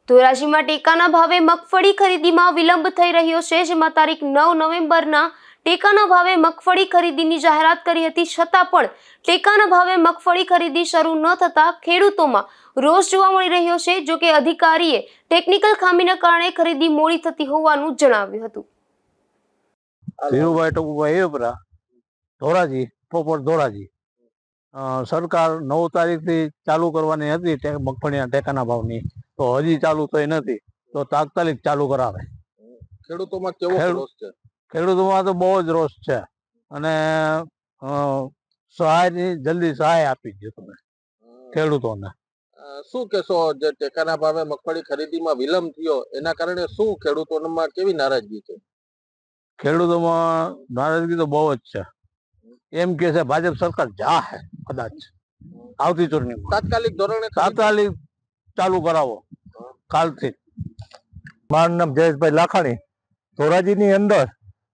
ધોરાજીમાં ટેકાના ભાવે મગફળી ખરીદીમાં વિલંબ થઈ રહ્યો છે, જેમાં તારીખ 9 નવેમ્બરના ટેકાના ભાવે મગફળી ખરીદીની જાહેરાત કરી હતી, છતાં પણ ટેકાના ભાવે મગફળી ખરીદી શરૂ ન થતા ખેડૂતોમાં રોષ જોવા મળી રહ્યો છે। જો કે અધિકારીએ ટેકનિકલ ખામીના કારણે ખરીદી મોડી થતી હોવાનું જણાવ્યું હતું। ધીરુભાઈ ટકુભાઈ એવરા, ધોરાજી, પ્રોપર ધોરાજી। સરકાર 9 તારીખથી ચાલુ કરવાની હતી મગફળીના ટેકાના ભાવની, તો હજી ચાલુ થઈ નથી, તો તાત્કાલિક ચાલુ કરાવે। ખેડૂતોમાં કેવો રોષ છે? ખેડૂતોમાં તો બહુ જ રોષ છે, અને સહાયની જલ્દી સહાય આપી દો તમે ખેડૂતોને। શું કહેશો, જે ટેકાના ભાવે મગફળી ખરીદીમાં વિલંબ થયો એના કારણે શું ખેડૂતોમાં કેવી નારાજગી છે? ખેડૂતોમાં નારાજગી તો બહુ જ છે। એમ કે છે ભાજપ સરકાર જાહે કદાચ આવતી ચૂંટણીમાં તાત્કાલિક ધોરણે તાત્કાલિક ચાલુ કરાવો કાલથી। મારું નામ જયેશભાઈ લાખાણી, ધોરાજીની અંદર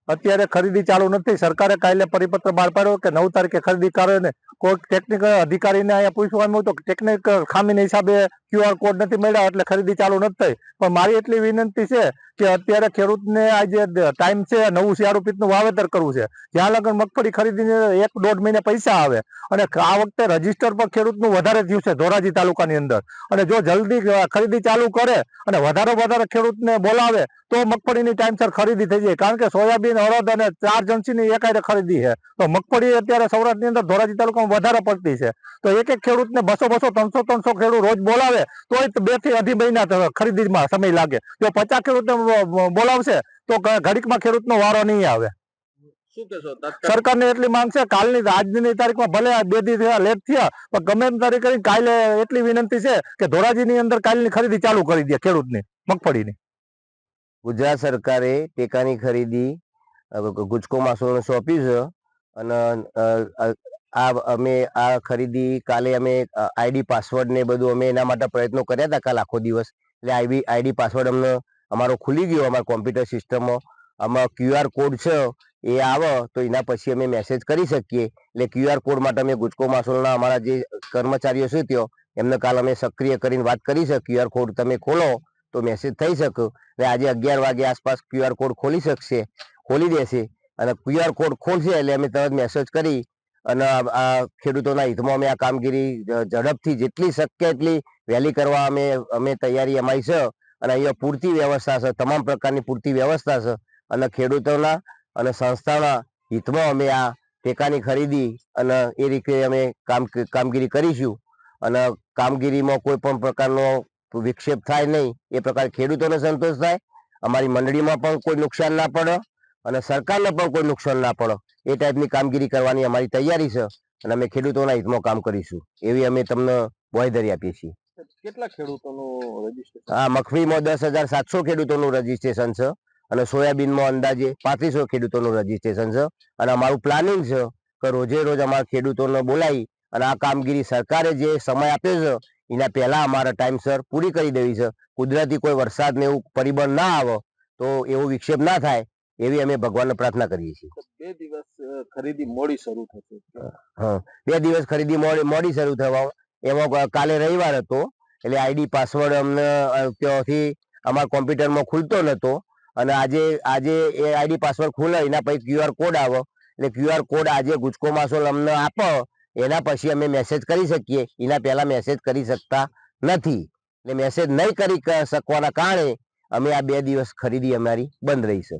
અત્યારે ખરીદી ચાલુ નથી। સરકારે કાલે પરિપત્ર બહાર પાડ્યો કે 9 તારીખે ખરીદી કરે ને કોઈ ટેકનિકલ અધિકારીને અહીંયા પૂછવામાં આવ્યું તો ટેકનિકલ ખામીના હિસાબે QR કોડ નથી મળ્યા, એટલે ખરીદી ચાલુ નથી થઈ। પણ મારી એટલી વિનંતી છે કે અત્યારે ખેડૂતને આ જે ટાઈમ છે, નવું શિયાળુ પિત્તનું વાવેતર કરવું છે, જ્યાં લગન મગફળી ખરીદીને 1-1.5 મહિને પૈસા આવે, અને આ વખતે રજીસ્ટર પર ખેડૂતનું વધારે થયું છે ધોરાજી તાલુકાની અંદર, અને જો જલ્દી ખરીદી ચાલુ કરે અને વધારે ખેડૂતને બોલાવે તો મગફળીની ટાઈમસર ખરીદી થઈ જાય। કારણ કે સોયાબીન, અડદ અને 4 જણસીની એકાયરે ખરીદી છે, તો મગફળી અત્યારે સૌરાષ્ટ્રની અંદર ધોરાજી તાલુકામાં વધારે પડતી છે। તો એક ખેડૂતને 200, 300 ખેડૂત રોજ બોલાવે તો 2 થી 2.5 મહિના ખરીદીમાં સમય લાગે। જો 50 ખેડૂતને બોલાવશે તો ઘડીકમાં ખેડૂતનો વારો નહીં આવે। શું કહેશો? સરકારને એટલી માંગ છે, કાલની આજની તારીખમાં ભલે 2 દિવસ લેટ થયા, પણ ગમે એમ તારીખ કરીને કાલે એટલી વિનંતી છે કે ધોરાજીની અંદર કાલની ખરીદી ચાલુ કરી દે ખેડૂતની મગફળીની। ગુજરાત સરકારે ટેકાની ખરીદી ગુજકો માસોને સોંપ્યું છે, અને અમે આ ખરીદી કાલે અમે આઈડી પાસવર્ડ ને બધું અમે એના માટે પ્રયત્નો કર્યા હતા કાલ આખો દિવસ। એટલે આઈડી પાસવર્ડ અમને અમારો ખુલી ગયો અમારા કોમ્પ્યુટર સિસ્ટમમાં। આમાં QR કોડ છે, એ આવે તો એના પછી અમે મેસેજ કરી શકીએ। એટલે QR કોડ માટે અમે ગુજકો માસોલના અમારા જે કર્મચારીઓ છે ત્યાં એમને કાલ અમે સક્રિય કરીને વાત કરી છે, QR કોડ તમે ખોલો તો મેસેજ થઈ શકે। એટલે આજે 11 વાગે આસપાસ QR કોડ ખોલી દેશે, અને QR કોડ ખોલશે એટલે અમે તરત મેસેજ કરી અને આ ખેડૂતોના હિતમાં અમે આ કામગીરી ઝડપથી જેટલી શક્ય એટલી વહેલી કરવા અમે તૈયારી અમારી છે। અને અહીંયા પૂરતી વ્યવસ્થા છે, તમામ પ્રકારની પૂરતી વ્યવસ્થા છે, અને ખેડૂતોના અને સંસ્થાના હિતમાં અમે આ ટેકાની ખરીદી અને એ રીતે અમે કામગીરી કરીશું। અને કામગીરીમાં કોઈ પણ પ્રકારનો વિક્ષેપ થાય નહીં, એ પ્રકારે ખેડૂતોને સંતોષ થાય, અમારી મંડળીમાં પણ કોઈ નુકસાન ના પડે, અને સરકારને પણ કોઈ નુકસાન ના પડે, એ ટાઈપની કામગીરી કરવાની અમારી તૈયારી છે, અને અમે ખેડૂતોના હિતમાં કામ કરીશું એવી અમે તમને બાંહેધરી આપીએ છીએ। કેટલા ખેડૂતોનું રજીસ્ટ્રેશન? હા, મગફળીમાં 10,700 ખેડૂતોનું રજીસ્ટ્રેશન છે, અને સોયાબીનમાં અંદાજે 3500 ખેડૂતોનું રજીસ્ટ્રેશન છે। અને અમારું પ્લાનિંગ છે કે રોજે રોજ અમારા ખેડૂતોને બોલાવી અને આ કામગીરી સરકારે જે સમય આપ્યો છે એના પહેલા અમારા ટાઈમસર પૂરી કરી દેવી છે। કુદરતી કોઈ વરસાદ ને એવું પરિબળ ના આવે તો એવો વિક્ષેપ ના થાય એવી અમે ભગવાનને પ્રાર્થના કરીએ છીએ। 2 દિવસ ખરીદી મોડી શરૂ થશે? હા, 2 દિવસ ખરીદી મોડી શરૂ થવા, એમાં કાલે રવિવાર હતો એટલે આઈડી પાસવર્ડ અમને ત્યાંથી અમારા કોમ્પ્યુટરમાં ખુલતો નહોતો, અને આજે એ આઈડી પાસવર્ડ ખુલે એના પછી QR કોડ આવે, એટલે QR કોડ આજે ગુજકો માસોલ અમને આપો એના પછી અમે મેસેજ કરી શકીએ, એના પહેલા મેસેજ કરી શકતા નથી। એટલે મેસેજ નહીં કરી શકવાના કારણે અમે આ 2 દિવસ ખરીદી અમારી બંધ રહી છે।